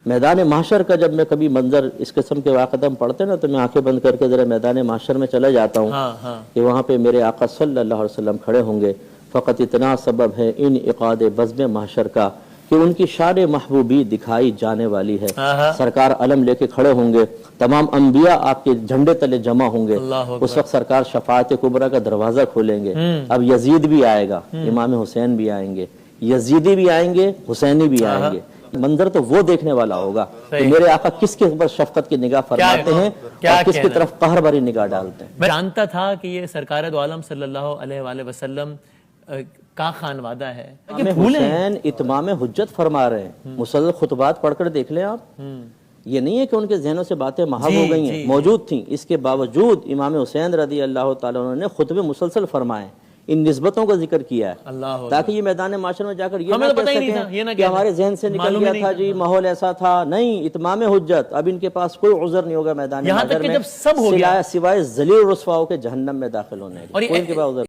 میدان محشر کا جب میں کبھی منظر اس قسم کے واقعات ہم پڑھتے ہیں نا تو میں آنکھیں بند کر کے ذرا میدان محشر میں چلا جاتا ہوں کہ وہاں پہ میرے آقا صلی اللہ علیہ وسلم کھڑے ہوں گے. فقط اتنا سبب ہے انعقاد بزم محشر کا کہ ان کی شان محبوبی دکھائی جانے والی ہے. سرکار علم لے کے کھڑے ہوں گے, تمام انبیاء آپ کے جھنڈے تلے جمع ہوں گے. اس وقت سرکار شفاعت کبریٰ کا دروازہ کھولیں گے. اب یزید بھی آئے گا, امام حسین بھی آئیں گے, یزیدی بھی آئیں گے, حسینی بھی آئیں گے. منظر تو وہ دیکھنے والا ہوگا کہ میرے آقا کس کے اوپر شفقت کی نگاہ فرماتے ہیں اور کس کی طرف قہر بھری نگاہ ڈالتے ہیں. میں جانتا تھا کہ یہ سرکار دو عالم صلی اللہ علیہ وآلہ وسلم کا خانوادہ ہے. حسین اتمام حجت فرما رہے ہیں. مسلسل خطبات پڑھ کر دیکھ لیں آپ, یہ نہیں ہے کہ ان کے ذہنوں سے باتیں محو ہو گئی ہیں, موجود تھیں. اس کے باوجود امام حسین رضی اللہ تعالیٰ عنہ نے خطبے مسلسل فرمائے, ان نسبتوں کا ذکر کیا ہے تاکہ یہ میدان معاشر میں جا کر یہ نہ کہہ سکیں کہ ہمارے ذہن سے نکل گیا تھا جی, ماحول ایسا تھا. نہیں, اتمام حجت. اب ان کے پاس کوئی عذر نہیں ہوگا میدان معاشر میں سوائے ذلیل رسواؤں کے جہنم میں داخل ہونے کے. کوئی ان کے پاس عذر